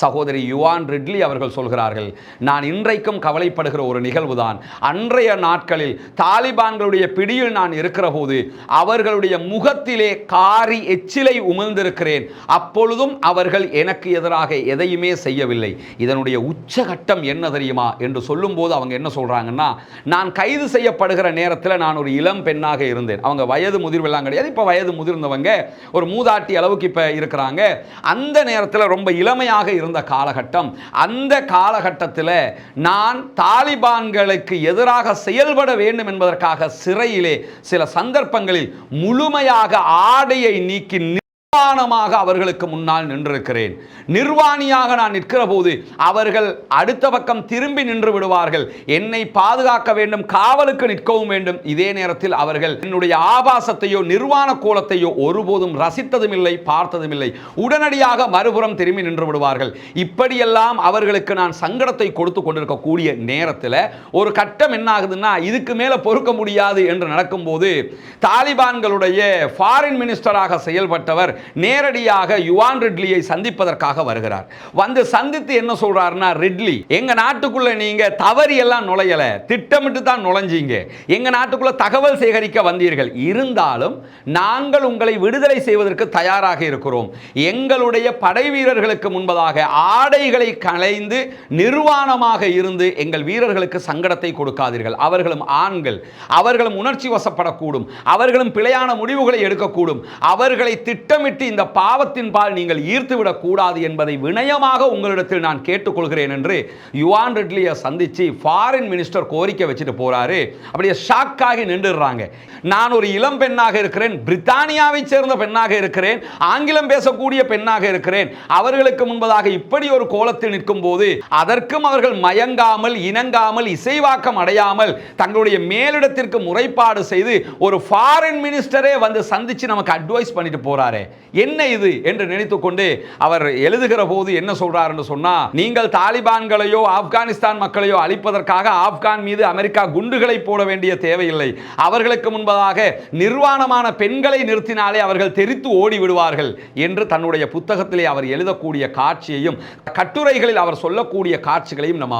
சகோதரி Yuan ridley அவர்கள் சொல்கிறார்கள், நான் இன்றைக்கும் கவலைப்படுகிற ஒரு நிகழ்வுதான், அன்றைய நாட்களில் தாலிபான்களுடைய பிடியில் நான் இருக்கிற போது அவர்களுடைய முகத்திலே காரி எச்சிலை உமிழ்ந்திருக்கிறேன். அப்பொழுதும் அவர்கள் எனக்கு எதிராக எதையுமே செய்யவில்லை. இதனுடைய உச்சகட்டம் என்ன தெரியுமா என்று சொல்லும்போது அவங்க என்ன சொல்றாங்கன்னா, நான் கைது செய்யப்படுகிற நேரத்தில் நான் ஒரு இளம் பெண்ணாக இருந்தேன். அவங்க வயது முதிர்வெல்லாம் கிடையாது, இப்போ வயது முதிர்ந்தவங்க ஒரு மூதாட்டி அளவுக்கு இப்போ இருக்கிறாங்க. அந்த நேரத்தில் ரொம்ப இளமையாக இருந்த காலகட்டம். அந்த காலகட்டத்தில் நான் தாலிபான்களுக்கு எதிராக செயல்பட வேண்டும் என்பதற்காக சிறையிலே சில சந்தர்ப்பங்களில் முழுமையாக ஆடையை நீக்கி நிர்வாணமாக அவர்களுக்கு முன்னால் நின்றிருக்கிறேன். நிர்வாணியாக நான் நிற்கிற போது அவர்கள் அடுத்த பக்கம் திரும்பி நின்று விடுவார்கள். என்னை பாதுகாக்க வேண்டும், காவலுக்கு நிற்கவும் வேண்டும். இதே நேரத்தில் அவர்கள் என்னுடைய ஆபாசத்தையோ நிர்வாண கோலத்தையோ ஒருபோதும் ரசித்ததும் இல்லை, பார்த்ததும் இல்லை. உடனடியாக மறுபுறம் திரும்பி நின்று விடுவார்கள். இப்படியெல்லாம் அவர்களுக்கு நான் சங்கடத்தை கொடுத்து கொண்டிருக்கக்கூடிய நேரத்தில் ஒரு கட்டம் என்ன ஆகுதுன்னா, இதுக்கு மேல பொறுக்க முடியாது என்று நடக்கும்போது தாலிபான்களுடைய ஃபாரின் மினிஸ்டராக செயல்பட்டவர் நேரடியாக யுவான் ரிட்லியை சந்திப்பதற்காக வருகிறார். வந்து சந்தித்து என்ன சொல்றாருன்னா, ரிட்லி, எங்க நாட்டுக்குள்ள நீங்க தவறி எல்லாம் நுழையல, திட்டமிட்டு தான் நுழைஞ்சீங்க. எங்க நாட்டுக்குள்ள தகவல் சேகரிக்க வந்தீர்கள். இருந்தாலும் நாங்கள் உங்களை விடுதலை செய்வதற்கு தயாராக இருக்கிறோம். எங்களுடைய படை வீரர்களுக்கு முன்பதாக ஆடைகளை களைந்து நிர்வாணமாக இருந்து எங்கள் வீரர்களுக்கு சங்கடத்தை கொடுக்காதீர்கள். அவர்களும் ஆண்கள், அவர்களும் உணர்ச்சி வசப்படக்கூடும், அவர்களும் பிழையான முடிவுகளை எடுக்கக்கூடும். அவர்களை திட்டமிட்டு இந்த பாவத்தின் பால் நீங்கள் ஈர்த்துவிடக் கூடாது என்பதை வினயமாக உங்களிடத்தில் நான் கேட்டுக்கொள்கிறேன் என்று யுவான் ரிட்லியை சந்திச்சு ஃபாரின் மினிஸ்டர் கோரிக்கை வச்சுட்டு போறாரு. அப்படியே ஷாக்காகி நின்றுறாங்க. நான் ஒரு இளம் பெண்ணாக இருக்கிறேன், பிரித்தானியாவை சேர்ந்த பெண்ணாக இருக்கிறேன், ஆங்கிலம் பேசக்கூடிய பெண்ணாக இருக்கிறேன். அவர்களுக்கு முன்பதாக இப்படி ஒரு கோலத்தில் நிற்கும் போது அதற்கும் அவர்கள் மயங்காமல், இணங்காமல், இசைவாக்கம் அடையாமல் தங்களுடைய மேலிடத்திற்கு முறைப்பாடு செய்து ஒரு ஃபாரின் மினிஸ்டரே வந்து சந்திச்சு நமக்கு அட்வைஸ் பண்ணிட்டு போறாரு. என்ன இது என்று நினைத்துக் கொண்டு அவர் எழுதுகிற போது என்ன சொல்றார் என்று சொன்னா, நீங்கள் தாலிபான்களையோ ஆப்கானிஸ்தான் மக்களையோ அழிப்பதற்காக ஆப்கான் மீது அமெரிக்கா குண்டுகளை போட வேண்டிய தேவையில்லை. அவர்களுக்கு முன்பதாக நிர்வாணமான பெண்களை நிறுத்தினாலே அவர்கள் தெரித்து ஓடி விடுவார்கள் என்று தன்னுடைய புத்தகத்திலே அவர் எழுதக்கூடிய காட்சியையும் கட்டுரைகளில் அவர் சொல்லக்கூடிய காட்சிகளையும் நம்ம